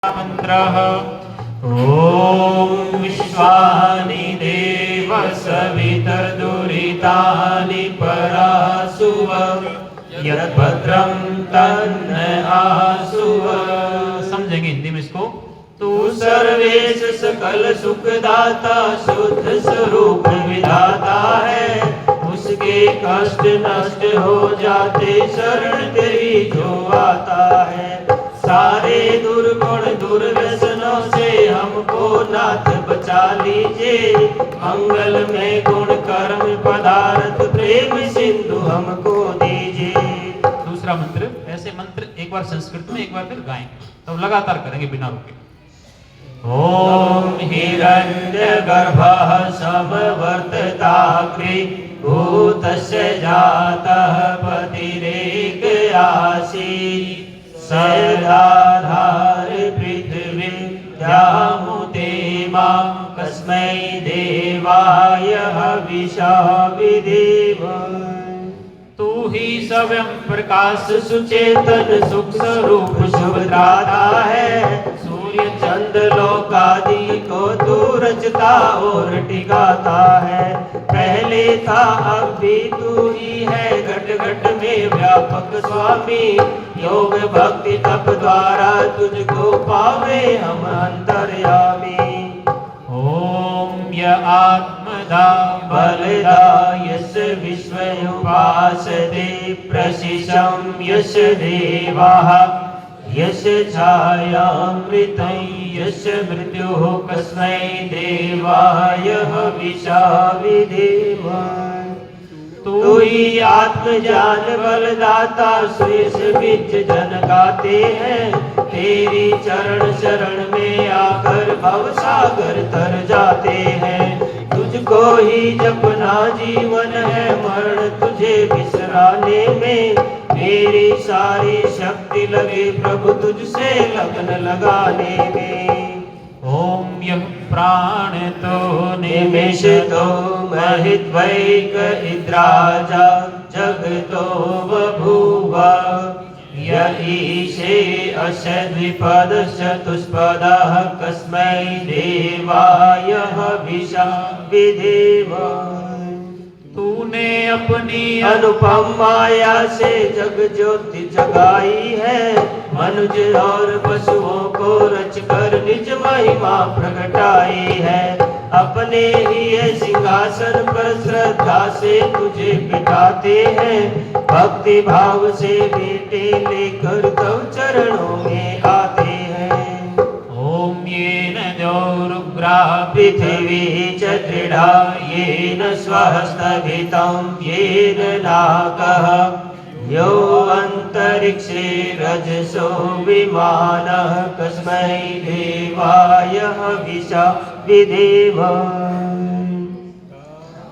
मन्त्रः ॐ विश्वानि देव सवितर्दुरितानि परासुव यद्भद्रं तन्न आसुव। समझेंगे हिंदी में इसको। तू सर्वेश सकल सुखदाता शुद्ध स्वरूप विधाता है, उसके कष्ट नष्ट हो जाते शरण तेरी जो आता है। सारे दुर्गुण दुर्व्यसनों से हमको नाथ बचा लीजिए, मंगल में गुण कर्म पदार्थ प्रेम सिंधु हमको दीजिए। दूसरा मंत्र, ऐसे मंत्र एक बार संस्कृत में एक बार फिर गाएंगे, तो लगातार करेंगे बिना रुके। ओम हिरण्यगर्भः समवर्तताग्रे भूतस्य जातः पतिरेक आसीत्, सदाधार पृथ्वी द्यामुते मां कस्मै देवाय हविषा विधेम। तू ही स्वयं प्रकाश सुचेतन सुख स्वरूप शुभदाता है, सूर्य चंद्र लोकादि को तू रचता और टिकाता है। पहले था अब भी तू ही है घट घट में व्यापक स्वामी, योग भक्ति तप द्वारा तुझको पावे हम अंतर्यामी। ओम य आत्मदा बलदा यस विश्व उपासते प्रशिशं यश देवाः, यश छायामृतं यश मृत्युः कस्मै देवाय हविषा विधेम। तू ही आत्मज्ञान बलदाता सुयश बीच जन गाते हैं, तेरी चरण शरण में आकर भव सागर तर जाते हैं। तुझको ही जपना जीवन है, मरण तुझे बिसराने में, मेरी सारी शक्ति लगे प्रभु तुझसे लगन लगाने में। ओम यः प्राण तो निमेष तो महिद्वैक इद्राजा जगतो बभूव, य ईशे अशद्विपद चतुष्पदः कस्मै देवाय हविषा विधेम। तूने अपनी अनुपम माया से जग ज्योति जगाई है, मनुज और पशुओं को रचकर निज महिमा प्रगटाई है। अपने ही सिंहासन पर श्रद्धा से तुझे बिठाते हैं, भक्ति भाव से बेटे लेकर तव चरणों में आते हैं। ओम येन द्यौरुग्रा पृथिवी च दृढ़ा, येन स्वः स्थगितं येन नाकः, यो अंतरिक्षे रजसो विमानः कस्मै देवाय हविषा विधेम।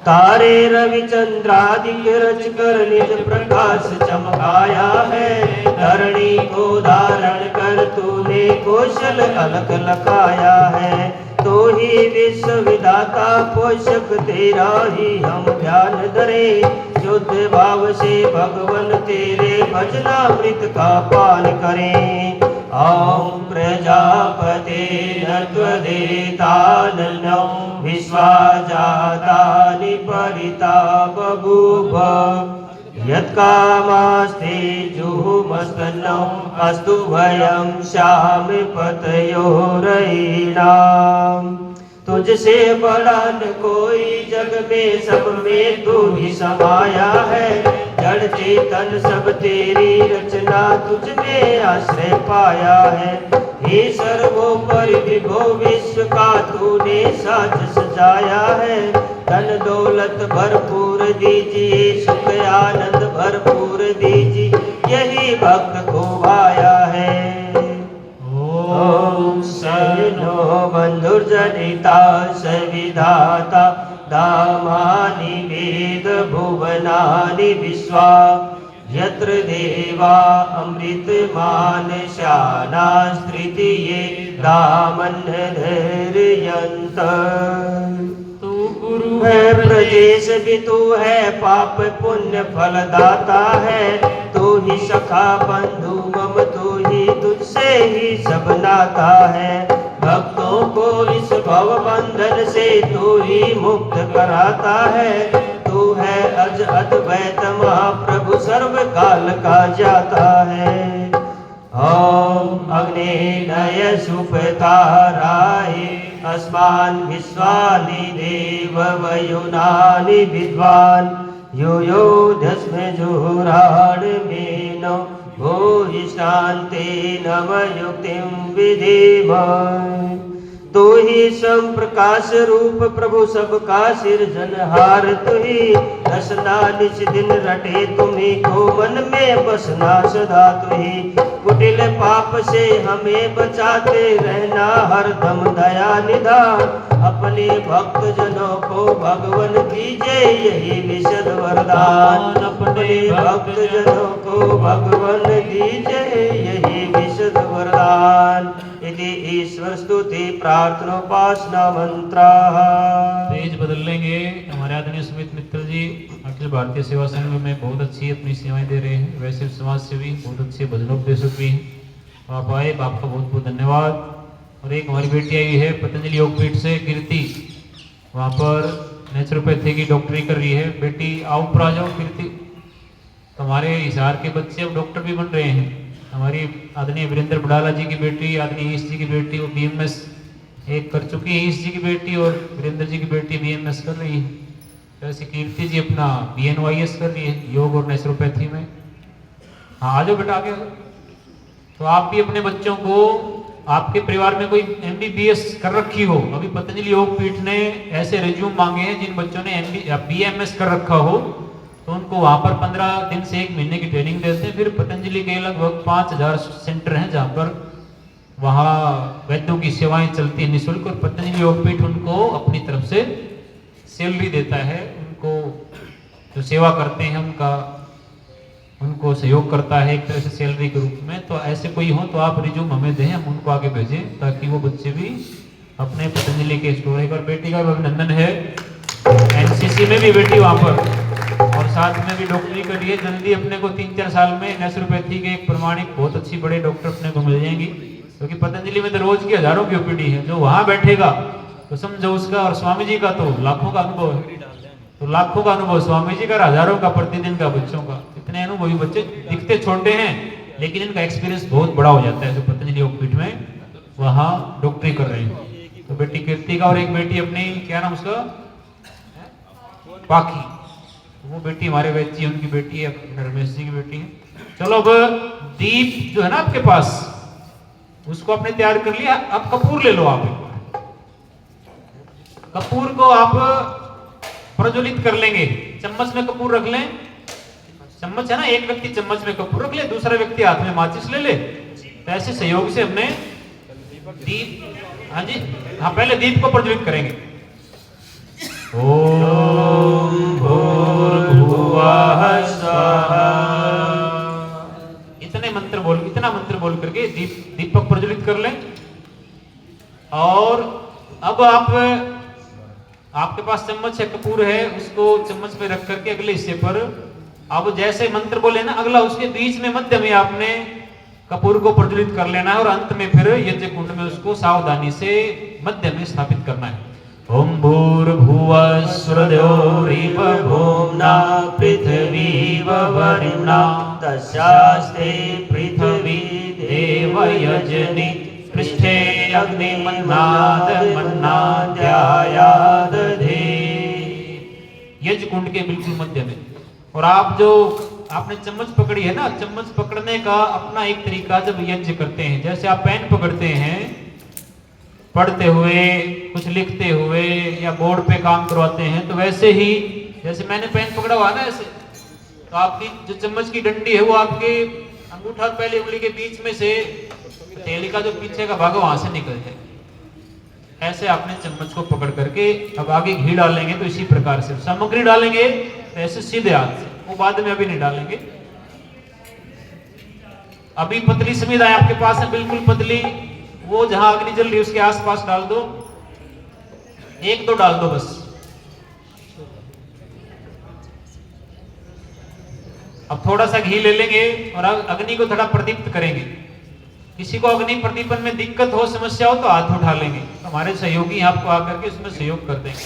तारे रविचंद्रादिक रच कर निज प्रकाश चमकाया है, धरणी को धारण कर तूने कौशल अलख लखाया है। तो ही विश्व विधाता पोषक तेरा ही हम ध्यान धरे, शुद्ध भाव से भगवन तेरे भजनामृत का पान करें। ओम प्रजापते त्वदेताननो विश्वा जातानि परिता बभूव, यत्कामास्ते जुहुमस्तनौ अस्तु भयं श्याम पतयोरयिणाम्। तुझसे बड़ा न कोई जग में, सब में तू ही समाया है, जड़ चेतन सब तेरी रचना तुझ में आश्रय पाया है। हे सर्वोपरि विभो विश्व का तूने साज सजाया है, धन दौलत भरपूर दीजिए, सुख आनंद भरपूर दीजिए, यही भक्त को भाया है। ओम सनो बंधुर्जनिता सविधाता धामानि वेद भुवनानि विश्वा, यत्र देवा अमृतमान शानास्तृतीये धामन्धर्यन्त। तू गुरु है प्रजेश भी तू है, पाप पुण्य फलदाता है, तू ही सखा बंधु मम तू ही तुझ तुझसे ही सब नाता है। भक्तों को इस भव बंधन से तू ही मुक्त कराता है। तू है अज अद्वैत महाप्रभु सर्व काल का जाता है। ओम अग्नेय सुपताराय अस्मान् विश्वानि देव वयुनानि विद्वान् यो यो दस्मे जुहुराण मेनो भूयिष्ठान्ते नव युक्तिं विधेम। तू ही सम प्रकाश रूप प्रभु सबका सिरजनहार। तू ही रसना निज दिन रटे तुम्ही को मन में बसना सदा। तू ही कुटिल पाप से हमें बचाते रहना हरदम दया निधान। अपने भक्त जनों को भगवन दीजे यही विशद वरदान। अपने भक्त जनों को भगवन दीजे यही विशद वरदान। यदि ईश्वर स्तुति प्रार्थनोपासना मंत्रा। पेज बदल लेंगे। हमारे आदरणीय सुमित मित्तल जी अखिल भारतीय सेवा संघ में बहुत अच्छी अपनी सेवाएं दे रहे हैं। वैसे समाज सेवी बहुत अच्छे भजनोपदेशक भी हैं। आप आए, आपका बहुत बहुत धन्यवाद। और एक हमारी बेटी आई है पतंजलि योगपीठ से, कीर्ति, वहाँ पर नेचुरोपैथी की डॉक्टरी कर रही है। बेटी आओ, ऊपर आ जाओ कीर्ति। हमारे हिसार के बच्चे अब डॉक्टर भी बन रहे हैं। हमारी आदरणीय वीरेंद्र बड़ाला जी की बेटी, आदरणीय ईश जी की बेटी, वो BMS एक कर चुकी है। ईश जी की बेटी और वीरेंद्र जी की बेटी BMS कर रही है। जैसे कीर्ति जी अपना BNYS कर रही है योग और नेचुरोपैथी में। हाँ आ जाओ बेटा, आगे। तो आप भी अपने बच्चों को, आपके परिवार में कोई MBBS कर रखी हो, अभी पतंजलि योगपीठ ने ऐसे रिज्यूम मांगे हैं जिन बच्चों ने BMS कर रखा हो, तो उनको वहाँ पर 15 दिन से 1 महीने की ट्रेनिंग देते हैं। फिर पतंजलि के लगभग 5000 सेंटर हैं जहाँ पर वहाँ वैद्यों की सेवाएं चलती हैं निःशुल्क। और पतंजलि योगपीठ उनको अपनी तरफ से सैलरी देता है। उनको जो सेवा करते हैं उनको सहयोग करता है एक तरह से सैलरी के रूप में। तो ऐसे कोई हो तो आप रिज्यूम हमें दें, हम उनको आगे भेजें ताकि वो बच्चे भी अपने पतंजलि के स्टोर। एक और बेटी का अभिनंदन है, NCC में भी बेटी वहाँ पर, और साथ में भी डॉक्टरी कर रही है। जल्दी अपने को 3-4 साल में नेचुरोपैथी के एक प्रमाणिक बहुत अच्छी बड़े डॉक्टर अपने को मिल जाएंगी। क्योंकि पतंजलि में तो रोज की हजारों की OPD है। जो वहाँ बैठेगा तो समझो उसका, और स्वामी जी का तो लाखों का अनुभव है। तो लाखों का अनुभव स्वामी जी का, हजारों का प्रतिदिन का बच्चों का। इतने अनुभवी बच्चे, दिखते छोटे हैं लेकिन इनका एक्सपीरियंस बहुत बड़ा हो जाता है। जो पतंजलि योगपीठ में वहाँ डॉक्टरी कर रहे हैं। तो बेटी कीर्ति का, और एक बेटी अपनी, क्या नाम उसका, पाखी, वो बेटी हमारे वैद्य जी, उनकी बेटी है, रमेश जी की बेटी है। चलो अब दीप जो है ना आपके पास, उसको आपने तैयार कर लिया। अब कपूर ले लो आप। कपूर को आप प्रज्वलित कर लेंगे। चम्मच में कपूर रख लें। चम्मच है ना, एक व्यक्ति चम्मच में कपूर रख ले, दूसरा व्यक्ति हाथ में माचिस ले ले। तो ऐसे सहयोग से हमने दीप, हाँ जी, हाँ पहले दीप को प्रज्वलित करेंगे। ओम भूर्भुवः स्वाहा, इतना मंत्र बोल करके दीपक प्रज्वलित कर लें। और अब आपके पास चम्मच है, कपूर है, उसको चम्मच में रख करके अगले हिस्से पर अब जैसे मंत्र बोले ना, अगला उसके बीच में मध्य में आपने कपूर को प्रज्वलित कर लेना है। और अंत में फिर यज्ञ कुंड में उसको सावधानी से मध्य में स्थापित करना है। ओम भूर्भुवः स्वः भूम्ना पृथ्वी वरुणा तस्यास्ते पृथ्वी देवयजनि पृष्ठे अग्निमन्नादमन्नाद्यायादधे। यज्ञ कुंड के बिल्कुल मध्य में। और आप जो आपने चम्मच पकड़ी है ना, चम्मच पकड़ने का अपना एक तरीका जब यज्ञ करते हैं, जैसे आप पेन पकड़ते हैं पढ़ते हुए, कुछ लिखते हुए या बोर्ड पे काम करवाते हैं, तो वैसे ही जैसे मैंने पेन पकड़ा हुआ ना ऐसे, तो आपकी जो चम्मच की डंडी है वो आपके अंगूठा और पहली उंगली के बीच में से हथेली का जो पीछे का भाग वहां से निकल जाए। ऐसे आपने चम्मच को पकड़ करके अब आगे घी डालेंगे तो इसी प्रकार से सामग्री डालेंगे, तो ऐसे सीधे हाथ से, वो बाद में अभी नहीं डालेंगे। अभी पतली समीधाएं आपके पास है, बिल्कुल पतली, वो जहां अग्नि जल रही है उसके आसपास डाल दो, 1-2 डाल दो बस। अब थोड़ा सा घी ले लेंगे और अग्नि को थोड़ा प्रदीप्त करेंगे। किसी को अग्नि प्रदीपन में दिक्कत हो, समस्या हो तो हाथ उठा लेंगे, हमारे सहयोगी आपको आकर के उसमें सहयोग कर देंगे।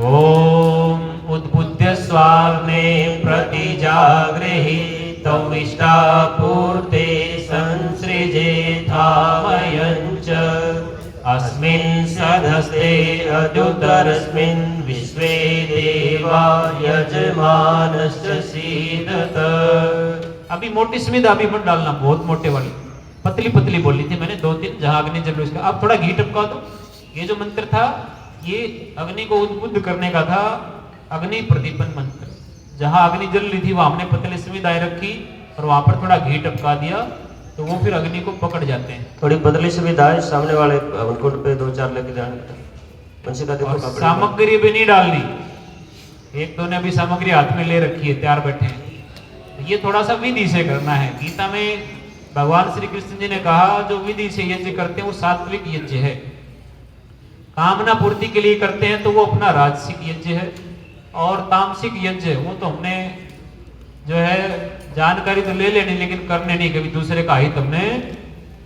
ओम उद्बुद्ध स्वाग्ने प्रतिजागृहि तविष्टापूर्ते संसृजेथामयञ्च अस्मिन् सदस्ते अद्युतरस्मिन् विश्वे देवा यजमानश्च सीदत। अभी मोटी स्मिद अभी मत डालना, बहुत मोटे वाली, पतली पतली बोली थी मैंने, 2-3 जहां अग्नि जल रही। अब थोड़ा घी टपका दो। ये जो मंत्र था ये अग्नि को उद्बुद्ध करने का था, अग्नि प्रदीपन मंत्र। जहां अग्नि जल रही थी वहां हमने पतली स्मिदाएं रखी और वहां पर थोड़ा घी टपका दिया तो वो फिर अग्नि को पकड़ जाते हैं। थोड़ी पतली सुविधाएं सामने वाले हवनकुंड पे 2-4 लेके जाने का देखो। सामग्री भी नहीं डालनी, एक दो ने अभी सामग्री हाथ में ले रखी है, तैयार बैठे हैं। ये थोड़ा सा विधि से करना है। गीता में भगवान श्री कृष्ण जी ने कहा जो विधि से यज्ञ करते हैं वो सात्विक यज्ञ है। कामना पूर्ति के लिए करते हैं तो वो अपना राजसिक यज्ञ है, और तामसिक यज्ञ वो तो हमने जो है जानकारी तो ले लेनी लेकिन करने नहीं, कभी दूसरे का हित हमने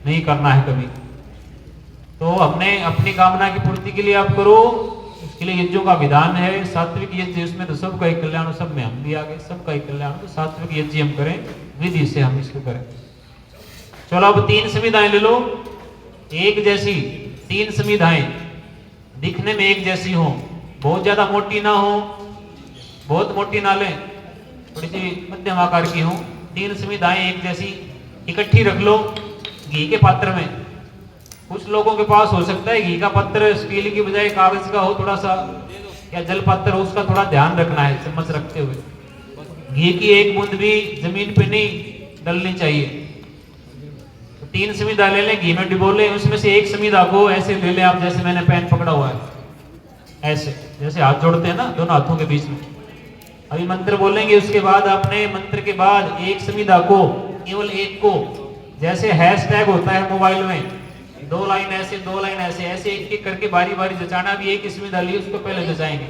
नहीं करना है कभी। तो हमने अपनी कामना की पूर्ति के लिए आप करो, उसके लिए यज्ञों का विधान है। सात्विक यज्ञ उसमें तो सबका ही कल्याण, सब में हम भी आ गए, सबका ही कल्याण। तो सात्विक यज्ञ हम करें, विधि से हम इसको करें। चलो अब 3 संविधाएं ले लो, एक जैसी 3 संविधाएं, दिखने में एक जैसी हो, बहुत ज्यादा मोटी ना हो, बहुत मोटी ना लें, थोड़ी सी मध्यम आकार की हो। 3 संविधाएं एक जैसी इकट्ठी रख लो घी के पात्र में। कुछ लोगों के पास हो सकता है घी का पात्र स्टील की बजाय कागज का हो, थोड़ा सा या जल पात्र हो, उसका थोड़ा ध्यान रखना है चम्मच रखते हुए। घी की एक बूंद भी जमीन पे नहीं डलनी चाहिए। तो 3 संविधा ले लें, घी में डिबो लें, उसमें से एक संविधा को ऐसे ले लें आप, जैसे मैंने पेन पकड़ा हुआ है, ऐसे जैसे हाथ जोड़ते हैं ना दोनों हाथों के बीच में। अभी मंत्र बोलेंगे, उसके बाद आपने मंत्र के बाद एक संविधा को, केवल एक को, जैसे हैशटैग होता है मोबाइल में, 2 लाइन ऐसे 2 लाइन ऐसे, ऐसे एक एक करके बारी बारी जचाना। भी एक संविधा ली, उसको पहले जचाएंगे।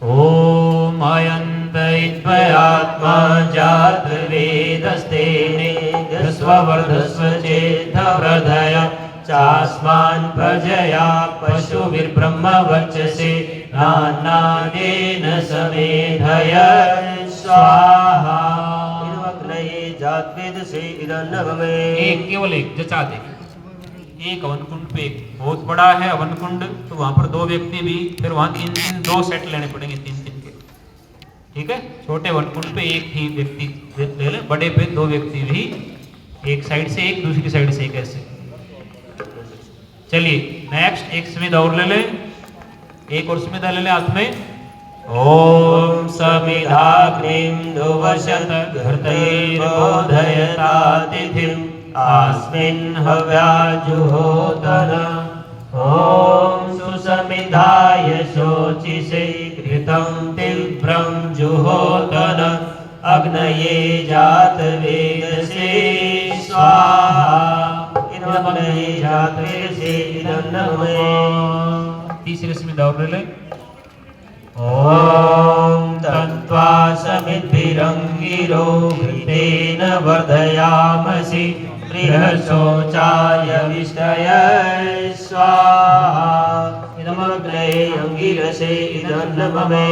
ओम अयंत इत्वयात्मा जात वेदस्ते स्ववर्धस्व चेत हृदय चास्मान् प्रजया पशुभिर्ब्रह्म वर्चसे नानादेन समेधय स्वाहा। एक केवल एक जचा दे। एक हवन कुंड पे, एक बहुत बड़ा है हवन कुंड, तो वहां पर 2 व्यक्ति भी, फिर वहां 3 2 सेट लेने पड़ेंगे 3 के, ठीक है। छोटे हवन कुंड पे एक ही व्यक्ति ले लें, बड़े पे 2 व्यक्ति भी, एक साइड से एक, दूसरी साइड से एक, ऐसे। चलिए नेक्स्ट एक संविधा और ले लें, एक और संविधा ले लें हाथ में। ओम समिधाग्निं दुवशत घृतैर्बोधयता तिथिम् अस्मिन् हव्याजुहोतन। ओम सुसमिधाय शोचिषे घृतं तीव्रं जुहोतन अग्नये जातवेदसे स्वाहा। तीसरे स्मिता और ले। ओम तत्वा समिद्भिरंगिरो घृतेन वर्धयामसि बृहशोचाय विष्टय स्वाहा। इदमग्ने अंगिरसे इदन्नममे।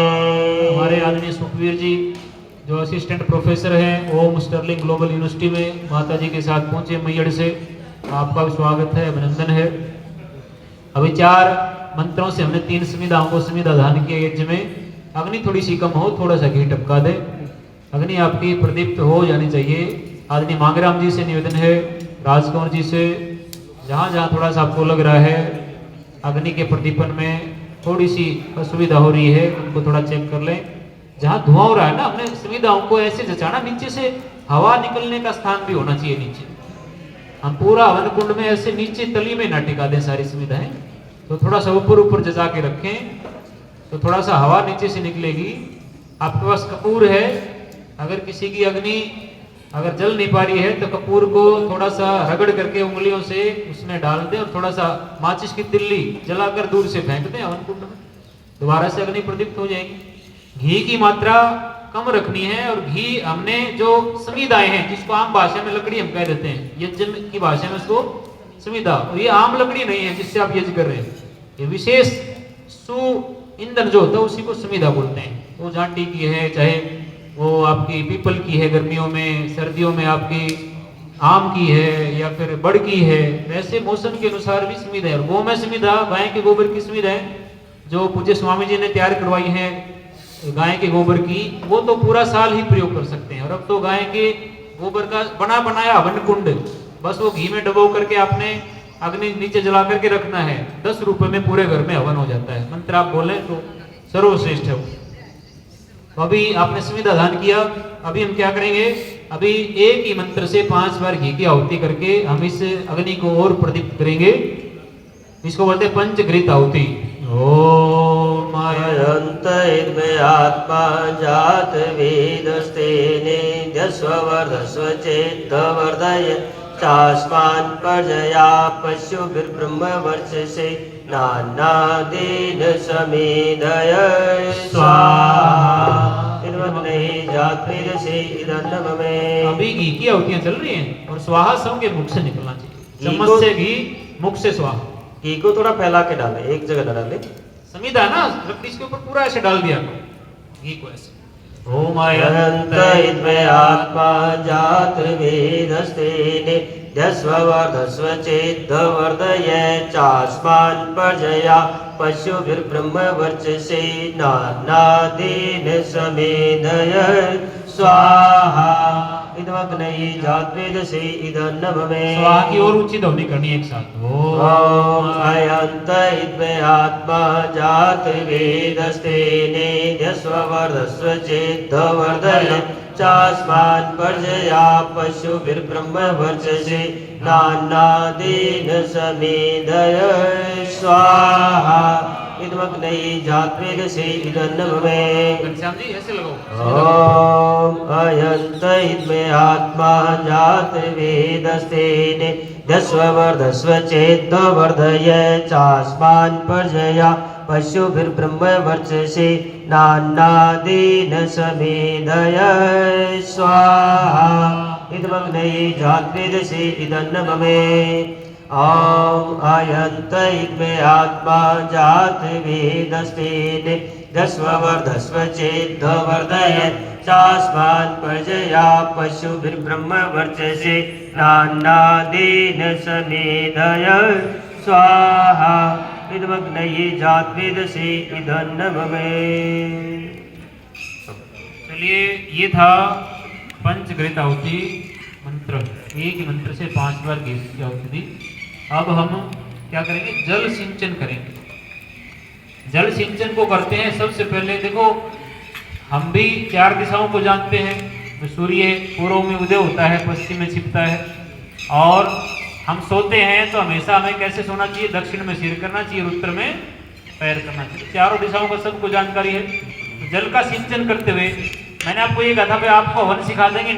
हमारे आदरणीय सुखवीर जी जो असिस्टेंट प्रोफेसर हैं ओम स्टर्लिंग ग्लोबल यूनिवर्सिटी में माता जी के साथ पहुंचे मैयड़ से, आपका भी स्वागत है, अभिनंदन है। अभी 4 मंत्रों से हमने 3 संविधाओं को संविधा दान किया यज्ञ में। अग्नि थोड़ी सी कम हो, थोड़ा सा घी टपका दे, अग्नि आपकी प्रदीप्त हो जानी चाहिए। आदरणीय मांगराम जी से निवेदन है, राजकौर जी से, जहाँ जहाँ थोड़ा सा आपको लग रहा है अग्नि के प्रदीपन में थोड़ी सी असुविधा हो रही है, उनको थोड़ा चेक कर लें। जहाँ धुआं हो रहा है ना, हमने संविधाओं को ऐसे जचाना, नीचे से हवा निकलने का स्थान भी होना चाहिए नीचे। हम पूरा हवन कुंड में ऐसे नीचे तली में ना टिका दें सारी सुविधाएं, तो थोड़ा सा ऊपर ऊपर जचा के रखें, तो थोड़ा सा हवा नीचे से निकलेगी। आपके पास कपूर है, अगर किसी की अग्नि अगर जल नहीं पा रही है तो कपूर को थोड़ा सा रगड़ करके उंगलियों से उसमें डाल दें और थोड़ा सा माचिस की तिल्ली जलाकर दूर से फेंक दें हवन कुंड में, दोबारा से अग्नि प्रदीप्त हो जाएगी। घी की मात्रा कम रखनी है। और घी हमने जो संविदाएं हैं, जिसको आम भाषा में लकड़ी हम कह देते हैं, यज्ञ की भाषा में उसको संविदा, और ये आम लकड़ी नहीं है जिससे आप यज्ञ कर रहे हैं, ये विशेष सु ईंधन जो होता है उसी को संविदा बोलते हैं। वो झांटी की है, चाहे वो आपकी पीपल की है गर्मियों में, सर्दियों में आपकी आम की है, या फिर बड़ की है, वैसे मौसम के अनुसार भी संविदा है। और गौ में संविदा, गाय के गोबर की संविदा है जो पूज्य स्वामी जी ने तैयार करवाई है गाय के गोबर की, वो तो पूरा साल ही प्रयोग कर सकते हैं। और अब तो गाय के गोबर का बना बनाया हवन कुंड, बस वो घी में डबो करके आपने अग्नि नीचे जला करके रखना है, 10 रुपए में पूरे घर में हवन हो जाता है। मंत्र आप बोले तो सर्वश्रेष्ठ है वो। तो अभी आपने संविदा दान किया, अभी हम क्या करेंगे, अभी एक ही मंत्र से 5 बार घी की आहुति करके हम इस अग्नि को और प्रदीप्त करेंगे। इसको बोलते हैं पंचघृत आहुति। ओम अयंत इद्मे आत्मा जात वेदस्तेने दस्वर्धस्व चेद्वर्धय चास्मान् पर्जया पशुभिर्ब्रह्मवर्चसे नानादेन समेधय स्वाहा। अभी घी की आहुतियां चल रही हैं और स्वाहा सब के मुख से निकलना चाहिए। चम्मच से घी, मुख से स्वाहा। घी को थोड़ा फैला के डाले, एक जगह न डाले। संविदा ना लकड़ी के ऊपर पूरा ऐसे डाल दिया घी को ऐसे। ओम अनंत इद्मे आत्मा जात वेदस्तेने दस्वर्धस्व चेद्वर्धय चास्मान् पर्जया पशुभिर्ब्रह्मवर्चसे नानादेन समेधय स्वाहा। इदमग्नये जातवेदसे इदन्नममे। स्वाहा की ओर ऊंची ध्वनि करनी एक साथ। ओम अयंत इद्मे आत्मा जात वेदस्तेने दस्वर्धस्व चेद्वर्धय चास्मान् पर्जया पशुभिर्ब्रह्मवर्चसे नानादेन समेधय स्वाहा। इदमग्नये जातवेदसे इदन्नममे। घनश्याम जी ऐसे लगाओ। ओम अयंत इद्मे आत्मा जात वेदस्तेने दस्वर्धस्व चेद्वर्धय चास्मान् पर्जया पशुभिर्ब्रह्मवर्चसे नानादेन समेधय स्वाहा। इदमग्नये जातवेदसे इदन्नममे। ओम अयंत इद्मे आत्मा जात वेदस्तेने दस्वर्धस्व चेद्वर्धय चास्मान् पर्जया पशुभिर्ब्रह्मवर्चसे नानादेन समेधय स्वाहा। इदमग्नये जातवेदसे इदन्नममे। चलिए, ये था पंचघृत आहुति मंत्र। एक ही मंत्र से 5 बार घी की आहुति दी। अब हम क्या करेंगे, जल सिंचन करेंगे। जल सिंचन को करते हैं सबसे पहले। देखो, हम भी 4 दिशाओं को जानते हैं। सूर्य पूर्व में उदय होता है, पश्चिम में छिपता है, और हम सोते हैं तो हमेशा हमें कैसे सोना चाहिए, दक्षिण में सिर करना चाहिए, उत्तर में पैर करना चाहिए। 4 दिशाओं का सबको जानकारी है। तो जल का सिंचन करते हुए मैंने आपको ये कहा था, आपको हवन सिखा देंगे।